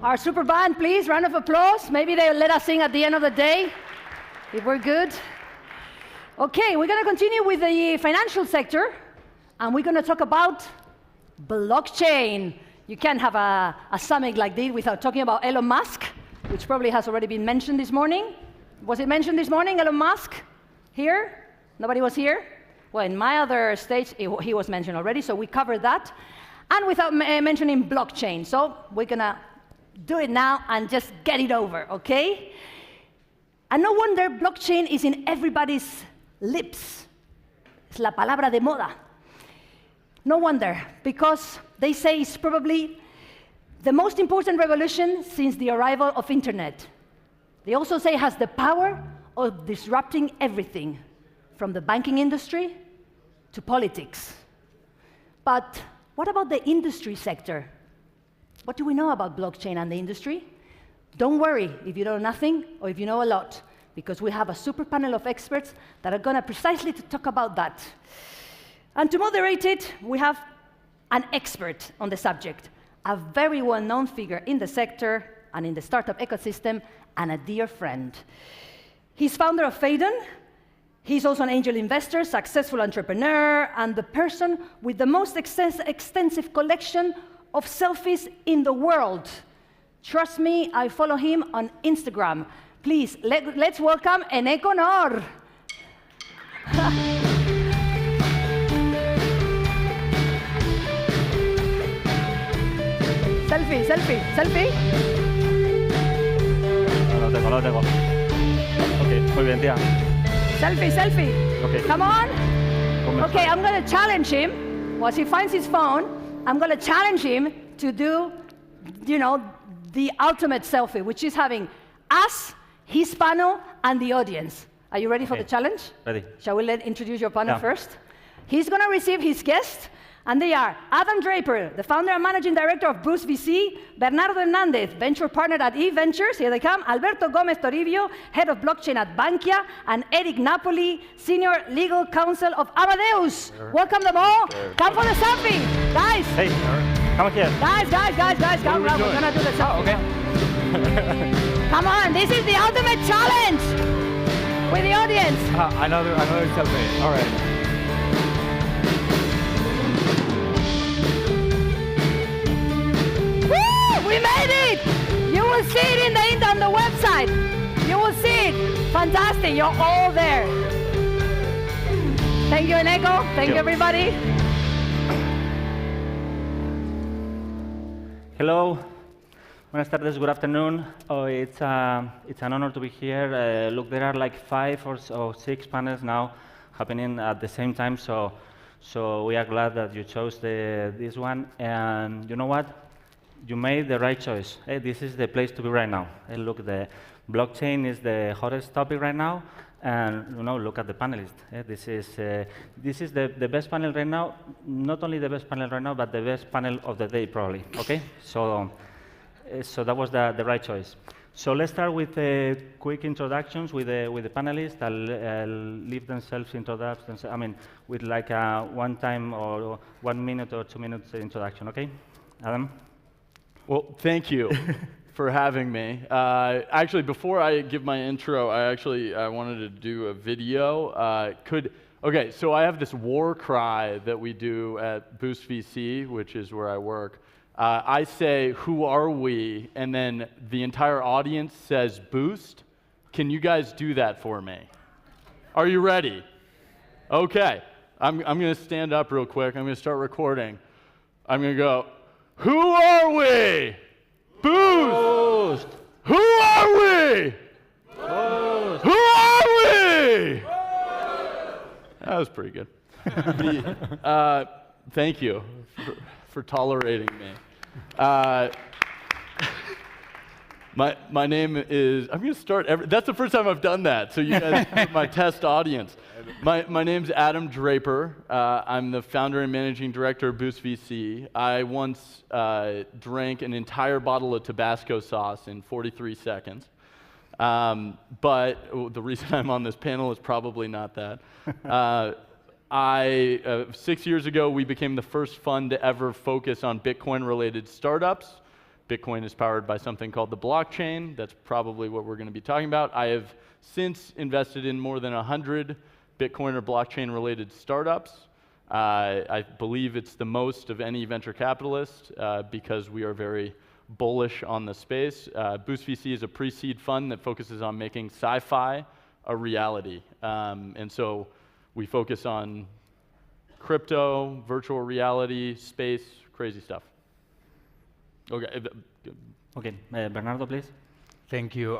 Our super band, please, round of applause. Maybe they'll let us sing at the end of the day, if we're good. Okay, we're going to continue with the financial sector, and we're going to talk about blockchain. You can't have a summit like this without talking about Elon Musk, which probably has already been mentioned this morning. Was it mentioned this morning, Elon Musk? Here? Nobody was here? Well, in my other stage, he was mentioned already, so we covered that. And without mentioning blockchain. So we're going to do it now and just get it over, okay? And no wonder blockchain is in everybody's lips. Es la palabra de moda. No wonder, because they say it's probably the most important revolution since the arrival of internet. They also say it has the power of disrupting everything, from the banking industry to politics. But what about the industry sector? What do we know about blockchain and the industry? Don't worry if you know nothing or if you know a lot, because we have a super panel of experts that are going to precisely talk about that. And to moderate it, we have an expert on the subject, a very well-known figure in the sector and in the startup ecosystem, and a dear friend. He's founder of Faden. He's also an angel investor, successful entrepreneur, and the person with the most extensive collection of selfies in the world. Trust me, I follow him on Instagram. Please, let's welcome Eneko Nor. Selfie, selfie, selfie. No lo tengo. Ok, muy bien, tía. Selfie, selfie. Okay. Come on. Okay, I'm going to challenge him. Once he finds his phone, I'm going to challenge him to do, the ultimate selfie, which is having us, his panel, and the audience. Are you ready for the challenge? Ready. Shall we introduce your panel first? He's going to receive his guests, and they are Adam Draper, the founder and managing director of Boost VC, Bernardo Hernandez, venture partner at eVentures, here they come, Alberto Gomez Toribio, head of blockchain at Bankia, and Eric Napoli, senior legal counsel of Amadeus. Sure. Welcome them all. Sure. Come for the selfie. Guys. Hey, come here. Guys, come around. We're going to do the selfie. Oh, okay. Come on, this is the ultimate challenge with the audience. Another selfie. All right. We made it! You will see it on the website. You will see it. Fantastic, you're all there. Thank you, Eneko. Thank you, everybody. Hello. Buenas tardes, good afternoon. It's an honor to be here. Look, there are like 5 or 6 panels now happening at the same time, so we are glad that you chose this one. And you know what? You made the right choice. This is the place to be right now. Look, the blockchain is the hottest topic right now, and look at the panelists. This is the best panel right now. Not only the best panel right now, but the best panel of the day, probably. Okay, so that was the right choice. So let's start with quick introductions with the panelists. I'll leave themselves introductions. I mean, with like a 1 time or 1 minute or 2 minutes introduction. Okay, Adam. Well, thank you for having me. Actually, before I give my intro, I wanted to do a video. Okay, so I have this war cry that we do at Boost VC, which is where I work. I say, "Who are we?" And then the entire audience says, "Boost." Can you guys do that for me? Are you ready? Okay, I'm going to stand up real quick. I'm going to start recording. I'm going to go, "Who are we? Boost! Who are we? Boost! Who are we?" That was pretty good. Thank you for tolerating me. My name is, I'm going to start, that's the first time I've done that, so you guys are my test audience. My name's Adam Draper. I'm the founder and managing director of Boost VC. I once drank an entire bottle of Tabasco sauce in 43 seconds. But the reason I'm on this panel is probably not that. 6 years ago, we became the first fund to ever focus on Bitcoin-related startups, Bitcoin is powered by something called the blockchain. That's probably what we're going to be talking about. I have since invested in more than 100 Bitcoin or blockchain-related startups. I believe it's the most of any venture capitalist because we are very bullish on the space. Boost VC is a pre-seed fund that focuses on making sci-fi a reality. And so we focus on crypto, virtual reality, space, crazy stuff. Okay. Okay, Bernardo, please. Thank you.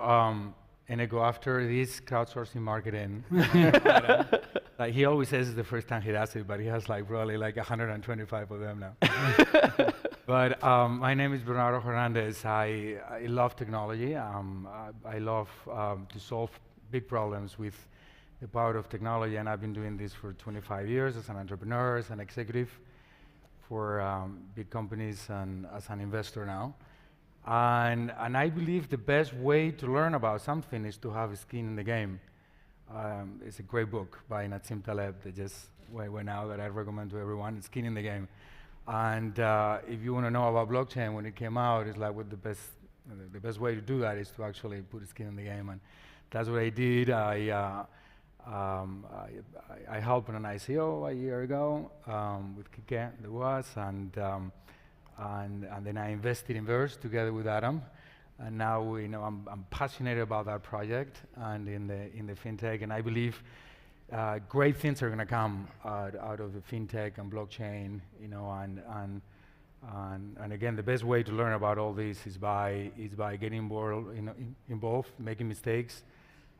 And I go after this crowdsourcing marketing. Like he always says it's the first time he does it, but he has like probably like 125 of them now. But my name is Bernardo Hernandez. I love technology. I love to solve big problems with the power of technology, and I've been doing this for 25 years as an entrepreneur, as an executive for big companies, and as an investor now. And I believe the best way to learn about something is to have skin in the game. It's a great book by Nassim Taleb that just went out that I recommend to everyone, Skin in the Game. And if you want to know about blockchain, when it came out, it's like the best way to do that is to actually put skin in the game. And that's what I did. I helped on an ICO a year ago with Kike, there was, and then I invested in Verse together with Adam, and now I'm passionate about that project and in the fintech, and I believe great things are going to come out of the fintech and blockchain, and again, the best way to learn about all this is by getting involved, making mistakes,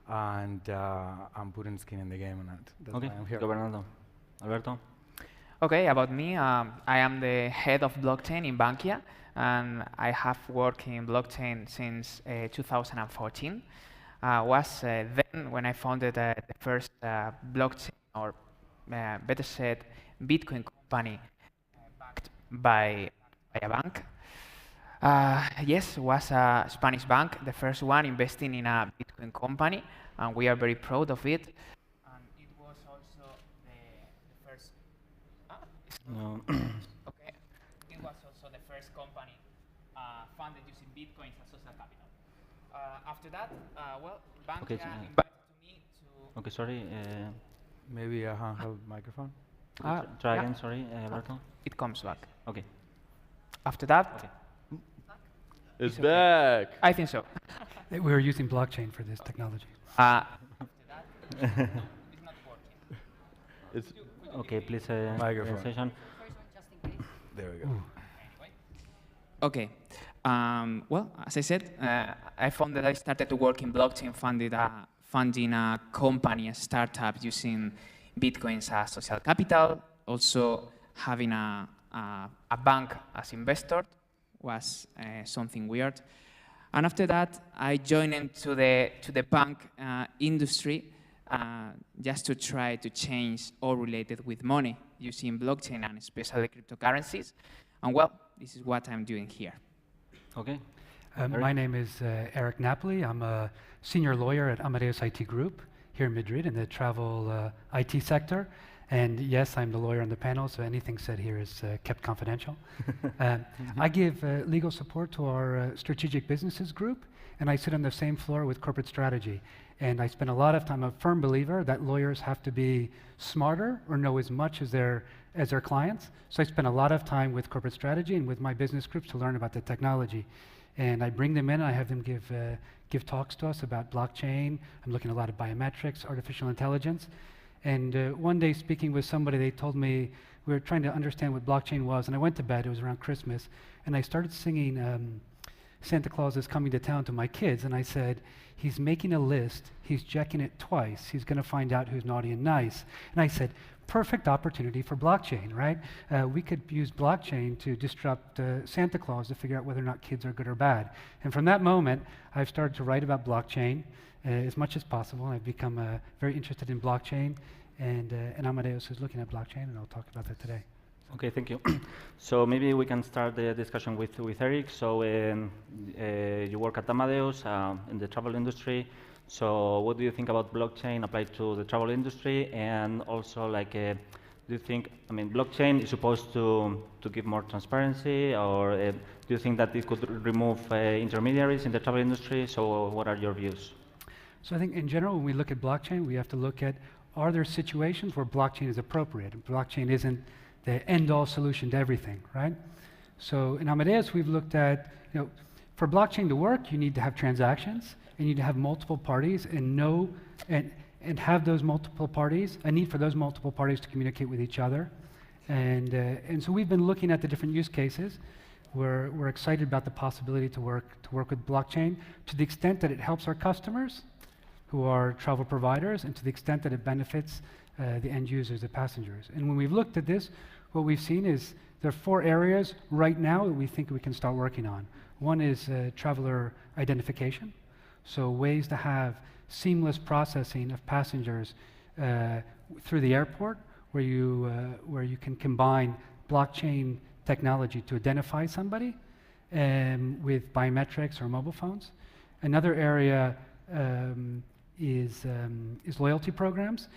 and I'm putting skin in the game on that. That's Okay, why I'm here. Bernardo. Alberto. Okay, about me, I am the head of blockchain in Bankia, and I have worked in blockchain since 2014. Was then when I founded the first blockchain, or better said, Bitcoin company backed by a bank. Yes, was a Spanish bank, the first one investing in a Bitcoin company, and we are very proud of it. And it was also the first. No. Okay. It was also the first company funded using Bitcoins as social capital. After that, Bankia Okay, invited me to. Okay, sorry. Maybe a handheld microphone. Try Yeah. again, sorry, Alberto. It comes back. Okay. After that, Okay. It's okay. back. I think so. We were using blockchain for this technology. After that, no, it's not working. It's Okay, please. Microphone. Session. There we go. Okay. Well, as I said, I found that I started to work in blockchain, funding a company, a startup using Bitcoins as social capital. Also, having a bank as investor was something weird. And after that, I joined into the bank industry just to try to change all related with money using blockchain and especially cryptocurrencies. And well, this is what I'm doing here. Okay. My name is Eric Napoli. I'm a senior lawyer at Amadeus IT Group here in Madrid in the travel IT sector. And yes, I'm the lawyer on the panel, so anything said here is kept confidential. I give legal support to our strategic businesses group, and I sit on the same floor with corporate strategy. And I spend a lot of time, I'm a firm believer that lawyers have to be smarter or know as much as their clients. So I spend a lot of time with corporate strategy and with my business groups to learn about the technology. And I bring them in, I have them give talks to us about blockchain. I'm looking at a lot of biometrics, artificial intelligence. And one day speaking with somebody, they told me we were trying to understand what blockchain was, and I went to bed, it was around Christmas, and I started singing Santa Claus is Coming to Town to my kids, and I said, he's making a list, he's checking it twice, he's gonna find out who's naughty and nice. And I said, perfect opportunity for blockchain, right? We could use blockchain to disrupt Santa Claus to figure out whether or not kids are good or bad. And from that moment, I've started to write about blockchain as much as possible. I've become very interested in blockchain, and Amadeus is looking at blockchain, and I'll talk about that today. Okay, thank you. So maybe we can start the discussion with Eric. So you work at Amadeus in the travel industry. So what do you think about blockchain applied to the travel industry, and also like Do you think, I mean, blockchain is supposed to give more transparency, or do you think that it could remove intermediaries in the travel industry? So what are your views? So I think in general, when we look at blockchain, we have to look at, are there situations where blockchain is appropriate? Blockchain isn't the end-all solution to everything, right? So in Amadeus, we've looked at, for blockchain to work, you need to have transactions, and you need to have multiple parties and have those multiple parties, a need for those multiple parties to communicate with each other. And so we've been looking at the different use cases. We're excited about the possibility to work with blockchain to the extent that it helps our customers, who are travel providers, and to the extent that it benefits the end users, the passengers. And when we've looked at this, what we've seen is there are 4 areas right now that we think we can start working on. One is traveler identification, so ways to have seamless processing of passengers through the airport, where you can combine blockchain technology to identify somebody with biometrics or mobile phones. Another area is loyalty programs.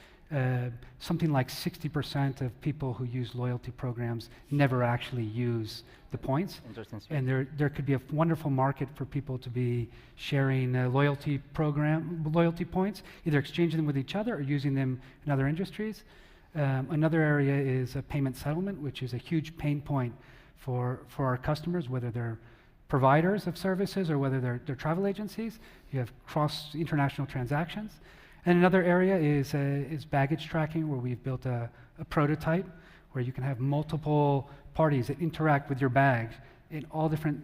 Something like 60% of people who use loyalty programs never actually use the points. Interesting. And there could be a wonderful market for people to be sharing loyalty points, either exchanging them with each other or using them in other industries. Another area is payment settlement, which is a huge pain point for our customers, whether they're providers of services or whether they're travel agencies. You have cross-international transactions. And another area is baggage tracking, where we've built a prototype where you can have multiple parties that interact with your bags in all different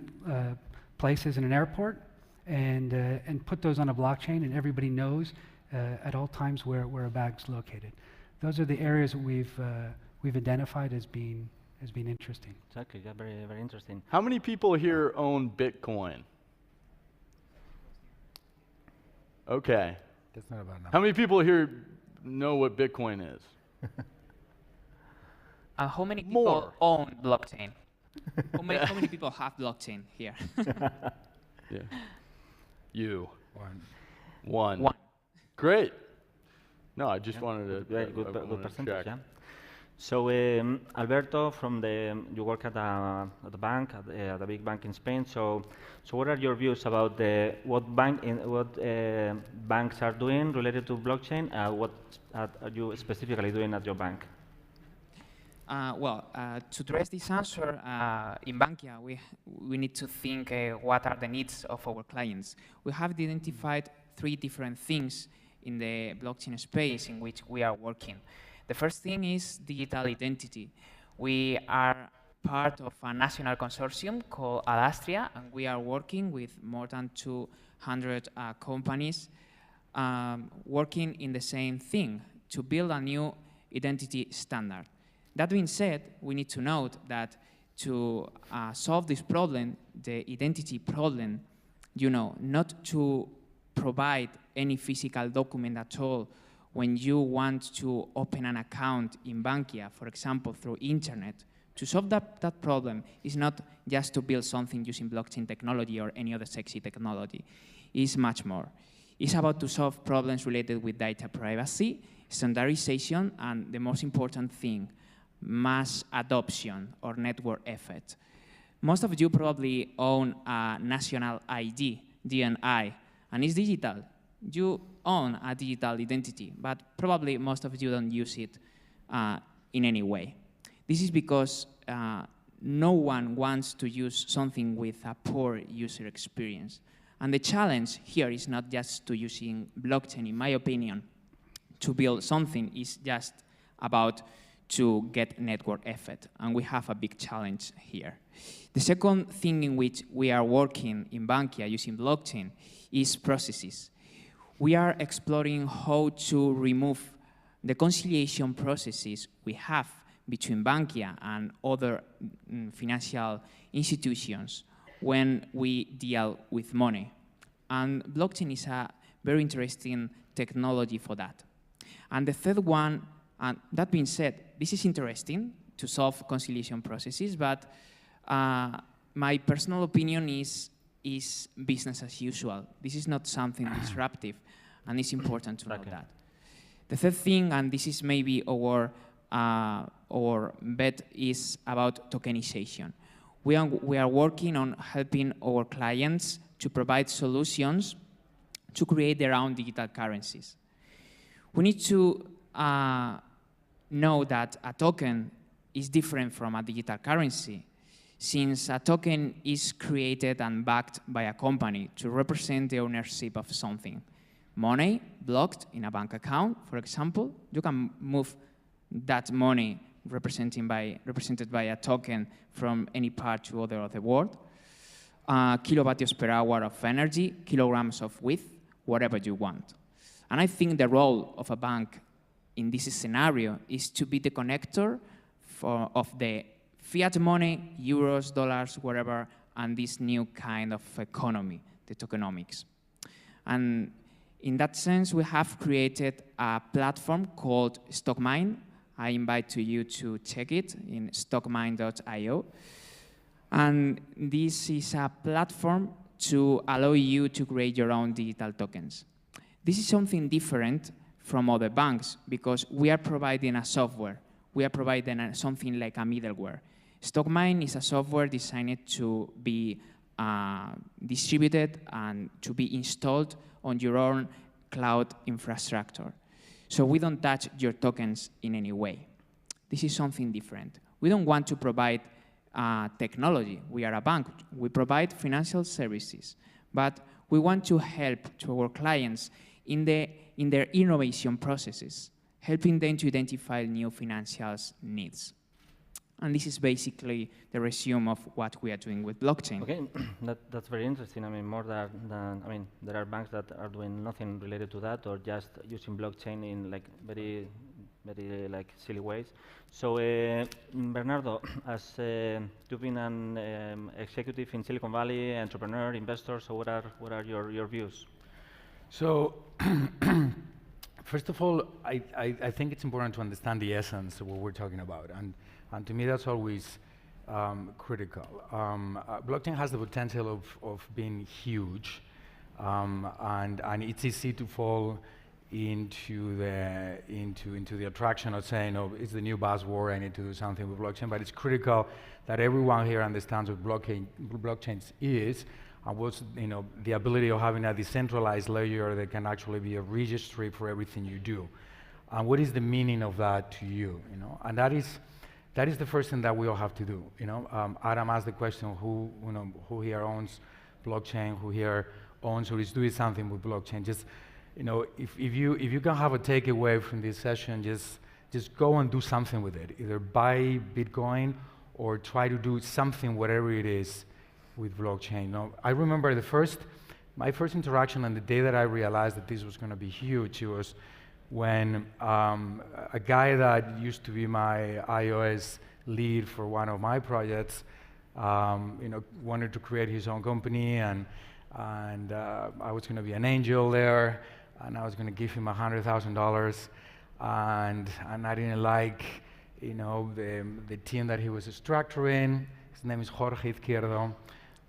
places in an airport, and put those on a blockchain, and everybody knows at all times where a bag's located. Those are the areas that we've identified as being interesting. Exactly. Yeah, very, very interesting. How many people here own Bitcoin? Okay. That's not about How many people here know what Bitcoin is? How many people More. own blockchain? how many people have blockchain here? Yeah. You. One. One. Great. No, I just wanted to. Very I good, wanted good to percentage, check. yeah. So Alberto, you work at the bank, at a big bank in Spain. So what are your views about what banks are doing related to blockchain? What are you specifically doing at your bank? To address this answer, in Bankia, we need to think what are the needs of our clients. We have identified 3 different things in the blockchain space in which we are working. The first thing is digital identity. We are part of a national consortium called Alastria, and we are working with more than 200 companies working in the same thing, to build a new identity standard. That being said, we need to note that to solve this problem, the identity problem, not to provide any physical document at all when you want to open an account in Bankia, for example, through internet. To solve that problem is not just to build something using blockchain technology or any other sexy technology. It's much more. It's about to solve problems related with data privacy, standardization, and the most important thing, mass adoption or network effect. Most of you probably own a national ID, DNI, and it's digital. You own a digital identity, but probably most of you don't use it in any way. This is because no one wants to use something with a poor user experience. And the challenge here is not just to using blockchain, in my opinion. To build something is just about to get network effect, and we have a big challenge here. The second thing in which we are working in Bankia using blockchain is processes. We are exploring how to remove the conciliation processes we have between Bankia and other financial institutions when we deal with money. And blockchain is a very interesting technology for that. And the third one, and that being said, this is interesting to solve conciliation processes, but my personal opinion is business as usual. This is not something disruptive, and it's important to know that. The third thing, and this is maybe our our bet is about tokenization. We are working on helping our clients to provide solutions to create their own digital currencies. We need to know that a token is different from a digital currency, since a token is created and backed by a company to represent the ownership of something. Money blocked in a bank account, for example, you can move that money represented by a token from any part to other of the world. Kilovatios per hour of energy, kilograms of width, whatever you want. And I think the role of a bank in this scenario is to be the connector of the fiat money, euros, dollars, whatever, and this new kind of economy, the tokenomics. And in that sense, we have created a platform called StockMine. I invite you to check it in stockmine.io. And this is a platform to allow you to create your own digital tokens. This is something different from other banks because we are providing a software. We are providing something like a middleware. StockMine is a software designed to be distributed and to be installed on your own cloud infrastructure. So we don't touch your tokens in any way. This is something different. We don't want to provide technology. We are a bank. We provide financial services. But we want to help to our clients in their innovation processes, helping them to identify new financial needs. And this is basically the resume of what we are doing with blockchain. Okay, that's very interesting. I mean, more than I mean, there are banks that are doing nothing related to that, or just using blockchain in like very like silly ways. So, Bernardo, as you've been an executive in Silicon Valley, entrepreneur, investor, so what are your views? So, first of all, I think it's important to understand the essence of what we're talking about, and to me that's always critical. Blockchain has the potential of being huge, and it's easy to fall into the attraction of saying, oh, it's the new buzzword, I need to do something with blockchain, but it's critical that everyone here understands what blockchain is, and what's the ability of having a decentralized layer that can actually be a registry for everything you do. And what is the meaning of that to you? And that is the first thing that we all have to do. Adam asked the question, who here owns blockchain, who here owns or is doing something with blockchain. Just if you can have a takeaway from this session, just go and do something with it. Either buy Bitcoin or try to do something, whatever it is, with blockchain. I remember my first interaction on the day that I realized that this was going to be huge. It was when a guy that used to be my iOS lead for one of my projects, wanted to create his own company, and I was going to be an angel there, and I was going to give him $100,000, and I didn't like, the team that he was structuring. His name is Jorge Izquierdo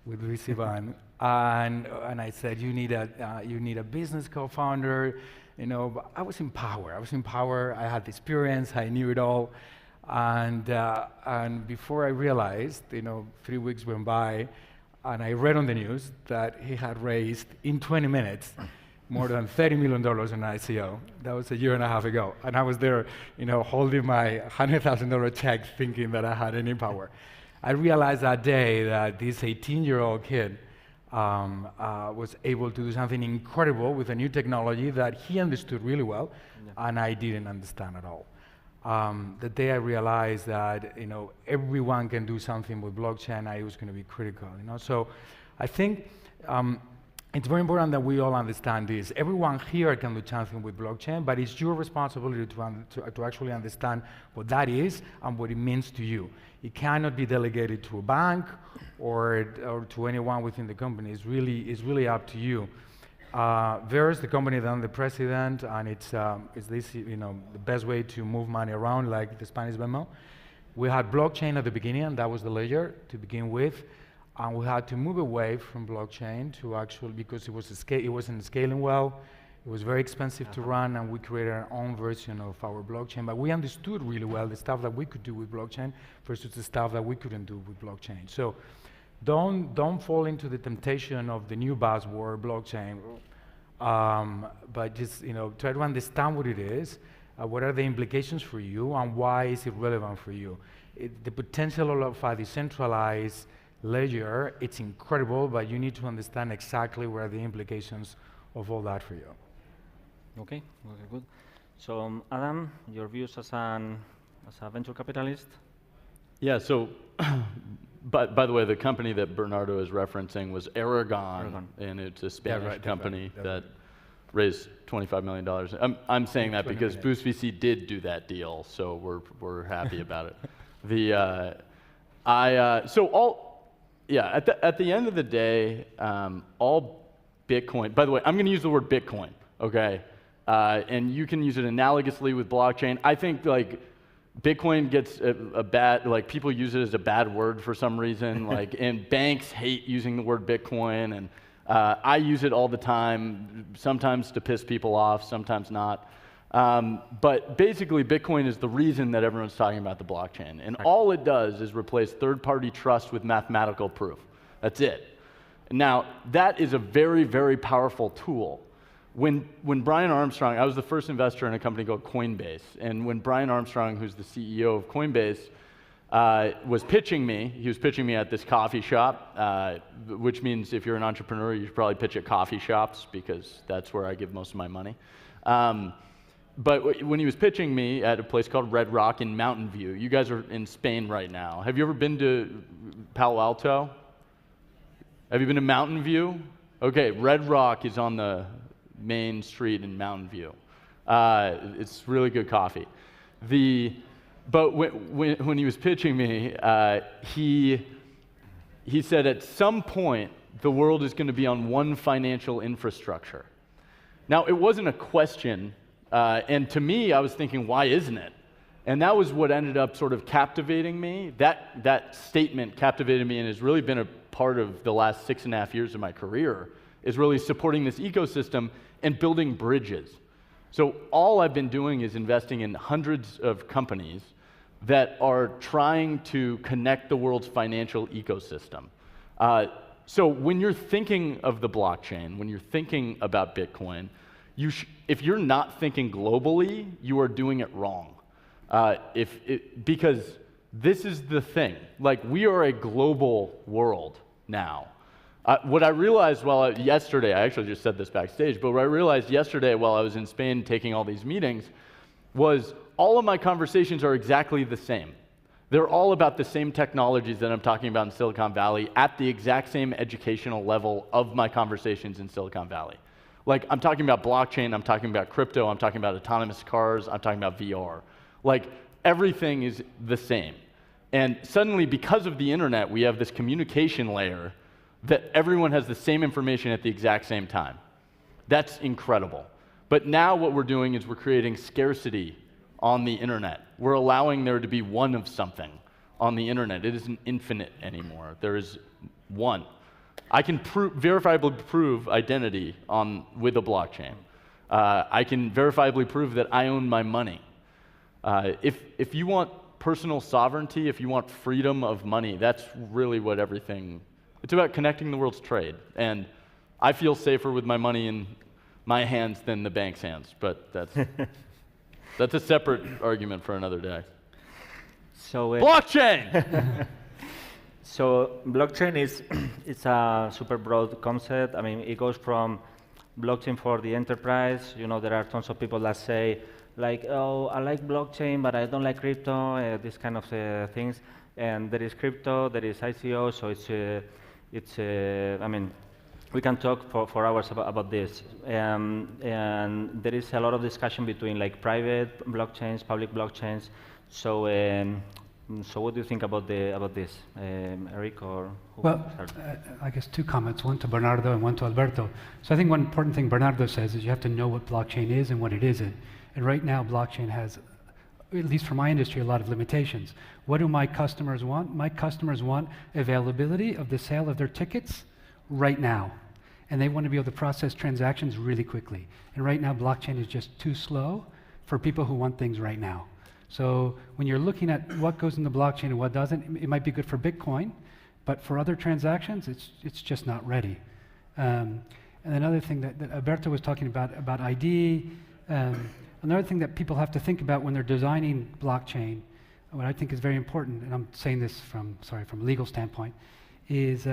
with VCBAN, and I said, you need a business co-founder. I was in power. I had the experience. I knew it all, and before I realized, 3 weeks went by, and I read on the news that he had raised in 20 minutes more than $30 million in ICO. That was a year and a half ago, and I was there, holding my $100,000 check, thinking that I had any power. I realized that day that this 18-year-old kid was able to do something incredible with a new technology that he understood really well, and I didn't understand at all. The day I realized that everyone can do something with blockchain, it was going to be critical. So I think it's very important that we all understand this. Everyone here can do something with blockchain, but it's your responsibility to actually understand what that is and what it means to you. It cannot be delegated to a bank or to anyone within the company. It's really up to you. There's the company that I'm the president, and it's this the best way to move money around, like the Spanish Venmo. We had blockchain at the beginning, and that was the layer to begin with, and we had to move away from blockchain to actually, because it wasn't scaling well. It was very expensive to run, and we created our own version of our blockchain. But we understood really well the stuff that we could do with blockchain versus the stuff that we couldn't do with blockchain. So don't fall into the temptation of the new buzzword, blockchain. But just try to understand what it is, what are the implications for you, and why is it relevant for you. The potential of a decentralized ledger, it's incredible, but you need to understand exactly what are the implications of all that for you. Okay, good. So Adam, your views as a venture capitalist? Yeah, so by the way, the company that Bernardo is referencing was Aragon. And it's a Spanish company that raised $25 million. I'm saying that because Boost VC did do that deal, so we're happy about it. At the end of the day, all Bitcoin. By the way, I'm going to use the word Bitcoin, okay? And you can use it analogously with blockchain. I think like Bitcoin gets a bad, like people use it as a bad word for some reason, like, and banks hate using the word Bitcoin, and I use it all the time, sometimes to piss people off, sometimes not. But basically, Bitcoin is the reason that everyone's talking about the blockchain. And all it does is replace third-party trust with mathematical proof. That's it. Now, that is a very, very powerful tool. When Brian Armstrong, I was the first investor in a company called Coinbase, and when Brian Armstrong, who's the CEO of Coinbase, was pitching me, he was pitching me at this coffee shop, which means if you're an entrepreneur, you should probably pitch at coffee shops because that's where I give most of my money. But when he was pitching me at a place called Red Rock in Mountain View, you guys are in Spain right now. Have you ever been to Palo Alto? Have you been to Mountain View? Okay, Red Rock is on the main street in Mountain View. It's really good coffee. But when he was pitching me, he said at some point the world is going to be on one financial infrastructure. Now, it wasn't a question, and to me, I was thinking, why isn't it? And that was what ended up sort of captivating me. That statement captivated me and has really been a part of the last 6.5 years of my career, is really supporting this ecosystem and building bridges. So all I've been doing is investing in hundreds of companies that are trying to connect the world's financial ecosystem. So when you're thinking of the blockchain, when you're thinking about Bitcoin, if you're not thinking globally, you are doing it wrong. Because this is the thing. Like, we are a global world now. What I realized yesterday, I actually just said this backstage, but what I realized yesterday while I was in Spain taking all these meetings was all of my conversations are exactly the same. They're all about the same technologies that I'm talking about in Silicon Valley at the exact same educational level of my conversations in Silicon Valley. Like, I'm talking about blockchain, I'm talking about crypto, I'm talking about autonomous cars, I'm talking about VR. Like, everything is the same. And suddenly, because of the internet, we have this communication layer that everyone has the same information at the exact same time. That's incredible. But now what we're doing is we're creating scarcity on the internet. We're allowing there to be one of something on the internet. It isn't infinite anymore. There is one. I can verifiably prove identity with a blockchain. I can verifiably prove that I own my money. If you want personal sovereignty, if you want freedom of money, that's really what everything. It's about connecting the world's trade. And I feel safer with my money in my hands than the bank's hands. But that's a separate argument for another day. So blockchain! So blockchain it's a super broad concept. I mean, it goes from blockchain for the enterprise. You know, there are tons of people that say, like, oh, I like blockchain, but I don't like crypto, this kind of things. And there is crypto, there is ICO, so I mean, we can talk for hours about this. And there is a lot of discussion between like private blockchains, public blockchains. So what do you think about this, Eric, or who? Well, I guess two comments, one to Bernardo and one to Alberto. So I think one important thing Bernardo says is you have to know what blockchain is and what it isn't. And right now, blockchain has, at least for my industry, a lot of limitations. What do my customers want? My customers want availability of the sale of their tickets right now. and they want to be able to process transactions really quickly. And right now, blockchain is just too slow for people who want things right now. So when you're looking at what goes in the blockchain and what doesn't, it might be good for Bitcoin, but for other transactions, it's just not ready. And another thing that Alberto was talking about ID, another thing that people have to think about when they're designing blockchain, what I think is very important, and I'm saying this from a legal standpoint, is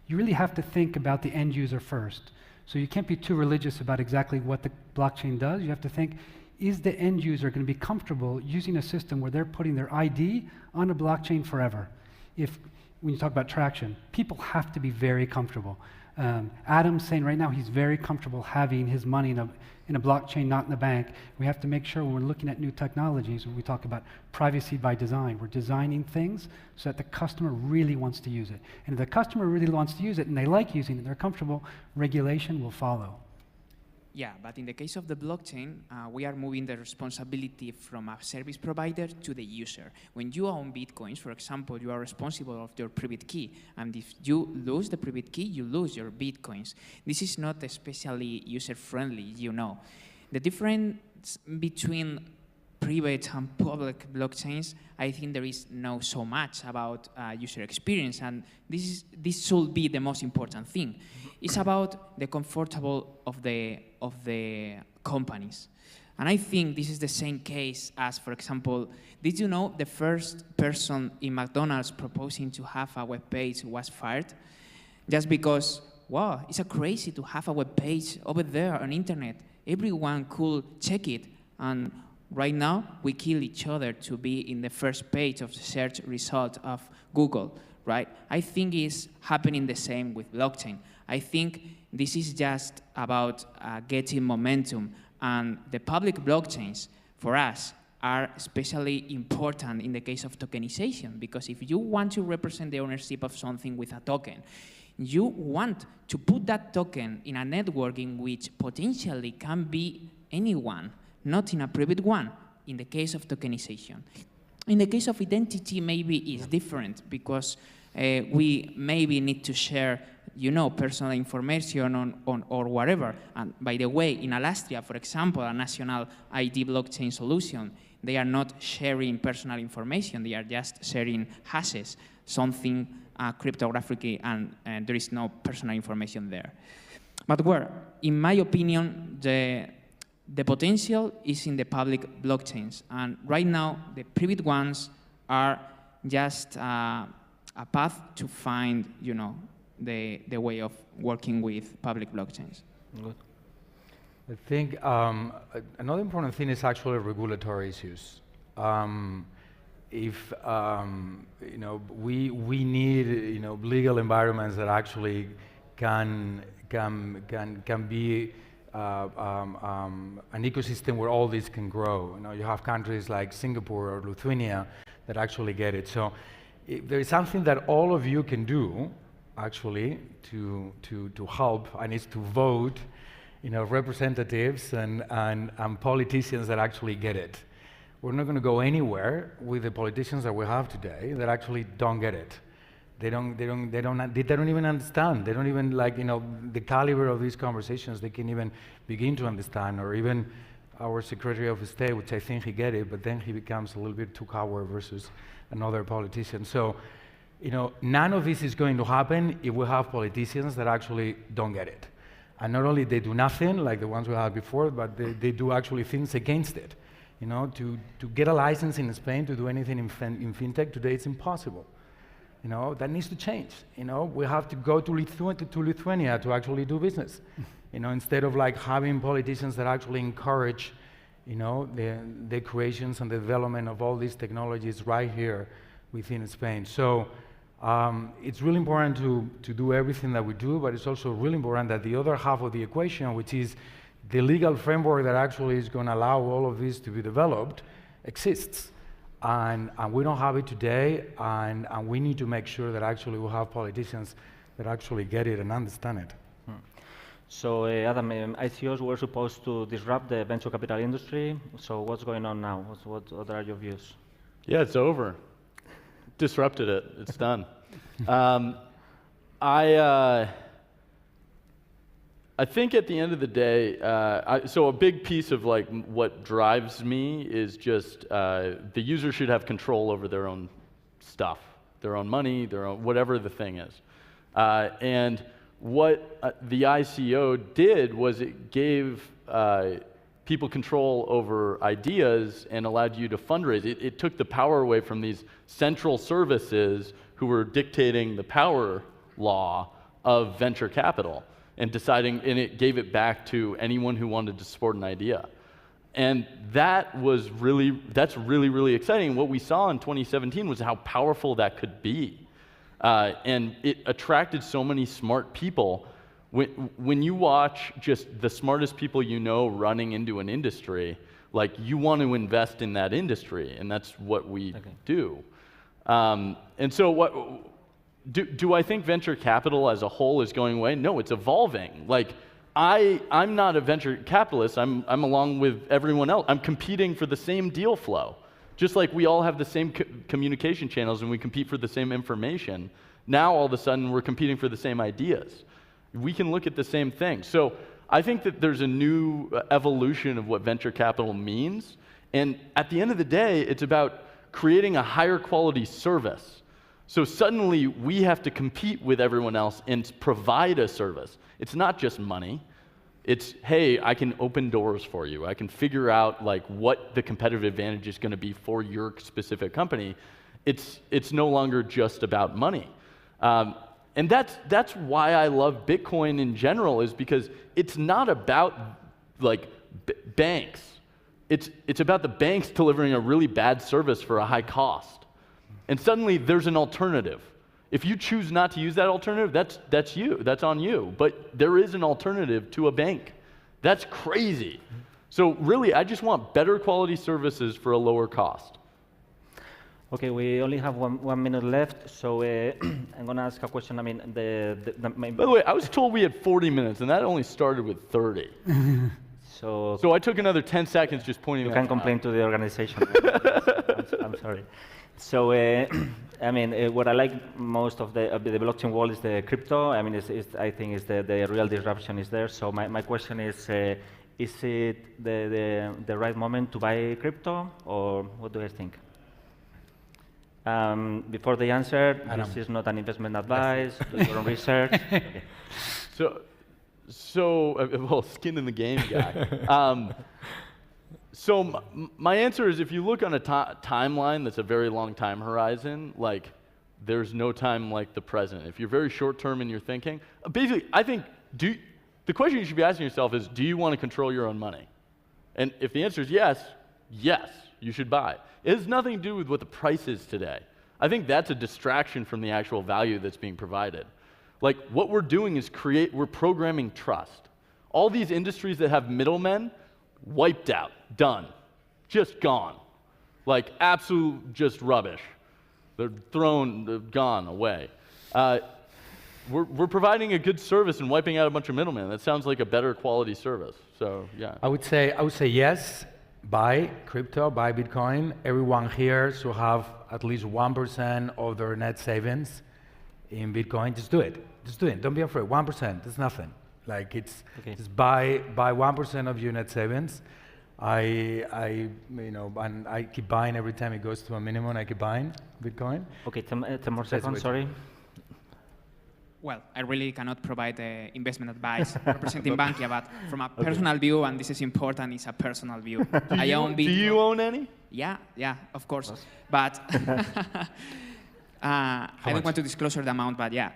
you really have to think about the end user first. So you can't be too religious about exactly what the blockchain does. You have to think, is the end user going to be comfortable using a system where they're putting their ID on a blockchain forever? When you talk about traction, people have to be very comfortable. Adam's saying right now he's very comfortable having his money in a blockchain, not in the bank. We have to make sure when we're looking at new technologies, when we talk about privacy by design, we're designing things so that the customer really wants to use it. And if the customer really wants to use it and they like using it, they're comfortable, regulation will follow. Yeah, but in the case of the blockchain, we are moving the responsibility from a service provider to the user. When you own Bitcoins, for example, you are responsible of your private key. And if you lose the private key, you lose your Bitcoins. This is not especially user-friendly, you know. The difference between private and public blockchains, I think there is no so much about user experience, and this should be the most important thing. It's about the comfortable of the companies. And I think this is the same case as, for example, did you know the first person in McDonald's proposing to have a web page was fired? Just because, wow, it's crazy to have a web page over there on internet. Everyone could check it, and right now we kill each other to be in the first page of the search result of Google, right? I think it's happening the same with blockchain. I think this is just about getting momentum, and the public blockchains, for us, are especially important in the case of tokenization, because if you want to represent the ownership of something with a token, you want to put that token in a network in which potentially can be anyone, not in a private one, in the case of tokenization. In the case of identity, maybe it's different, because we maybe need to share, personal information on or whatever. And by the way, in Alastria, for example, a national ID blockchain solution, they are not sharing personal information, they are just sharing hashes, something cryptographically, and there is no personal information there. But in my opinion, the potential is in the public blockchains, and right now the private ones are just a path to find, the way of working with public blockchains. Good. I think another important thing is actually regulatory issues. If we need legal environments that actually can be an ecosystem where all this can grow. You have countries like Singapore or Lithuania that actually get it. So if there is something that all of you can do actually to help, and it's to vote representatives and politicians that actually get it. We're not going to go anywhere with the politicians that we have today that actually don't get it. They don't even understand. They don't even the caliber of these conversations. They can't even begin to understand. Or even our Secretary of State, which I think he get it, but then he becomes a little bit too coward versus another politician. So, none of this is going to happen if we have politicians that actually don't get it. And not only they do nothing like the ones we had before, but they do actually things against it. To get a license in Spain to do anything in fintech today, it's impossible. That needs to change. We have to go to Lithuania to actually do business. Instead of having politicians that actually encourage, the creations and the development of all these technologies right here within Spain. So it's really important to do everything that we do, but it's also really important that the other half of the equation, which is the legal framework that actually is going to allow all of this to be developed, exists. And we don't have it today, and we need to make sure that actually we have politicians that actually get it and understand it. So Adam, ICOs were supposed to disrupt the venture capital industry. So what's going on now? What are your views? Yeah, it's over. Disrupted it. It's done. I think at the end of the day, so a big piece of like what drives me is just the user should have control over their own stuff, their own money, their own whatever the thing is. And what the ICO did was it gave people control over ideas and allowed you to fundraise. It took the power away from these central services who were dictating the power law of venture capital and it gave it back to anyone who wanted to support an idea. And that's really, really exciting. What we saw in 2017 was how powerful that could be. And it attracted so many smart people. When you watch just the smartest people you know running into an industry, like you want to invest in that industry, and that's what we do. And so do I think venture capital as a whole is going away? No, it's evolving. Like I'm not a venture capitalist. I'm along with everyone else. I'm competing for the same deal flow. Just like we all have the same communication channels and we compete for the same information, now all of a sudden we're competing for the same ideas. We can look at the same thing. So I think that there's a new evolution of what venture capital means. And at the end of the day, it's about creating a higher quality service. So suddenly we have to compete with everyone else and provide a service. It's not just money. It's, hey, I can open doors for you. I can figure out like what the competitive advantage is going to be for your specific company. It's no longer just about money. And that's why I love Bitcoin in general, is because it's not about like banks. It's about the banks delivering a really bad service for a high cost. And suddenly there's an alternative. If you choose not to use that alternative, that's you. That's on you. But there is an alternative to a bank. That's crazy. So really, I just want better quality services for a lower cost. Okay, we only have one minute left, so I'm going to ask a question. I mean, By the way, I was told we had 40 minutes, and that only started with 30. So I took another 10 seconds just pointing that out. You can complain to the organization. I'm sorry. So, I mean, what I like most of the blockchain world is the crypto. I mean, I think the real disruption is there. So my question is it the right moment to buy crypto, or what do you think? Before the answer, this is not an investment advice. Do your own research. Okay. Well, skin in the game guy. So my answer is, if you look on a timeline that's a very long time horizon, like there's no time like the present. If you're very short term in your thinking, basically, I think the question you should be asking yourself is, do you want to control your own money? And if the answer is yes, you should buy. It has nothing to do with what the price is today. I think that's a distraction from the actual value that's being provided. Like what we're doing is we're programming trust. All these industries that have middlemen, wiped out, done, just gone. Like absolute just rubbish. They're gone away. We're providing a good service and wiping out a bunch of middlemen. That sounds like a better quality service. So yeah. I would say yes, buy crypto, buy Bitcoin. Everyone here should have at least 1% of their net savings in Bitcoin. Just do it. Don't be afraid. 1%, that's nothing. Like just buy 1% of your net savings. I keep buying every time it goes to a minimum. I keep buying Bitcoin. Okay, 10 more seconds. Sorry. Well, I really cannot provide investment advice representing Bankia, but from a personal view, and this is important, it's a personal view. I own Bitcoin. Do you own any? Yeah, of course. But I don't want to disclose the amount, but yeah.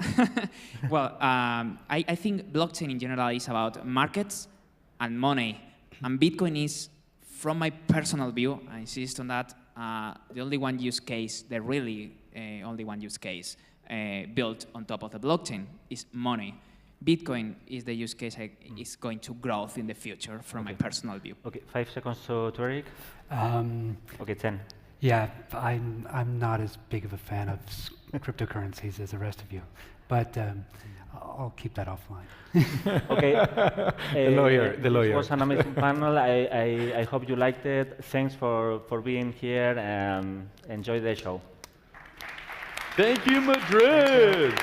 Well, I think blockchain in general is about markets and money. And Bitcoin is, from my personal view, I insist on that, the only one use case, the really only one use case built on top of the blockchain is money. Bitcoin is the use case is going to grow in the future, from my personal view. Okay, 5 seconds to Eric. Okay, 10. Yeah, I'm not as big of a fan of cryptocurrencies as the rest of you, but I'll keep that offline. Okay. The lawyer. It was an amazing panel. I hope you liked it. Thanks for being here, and enjoy the show. Thank you, Madrid.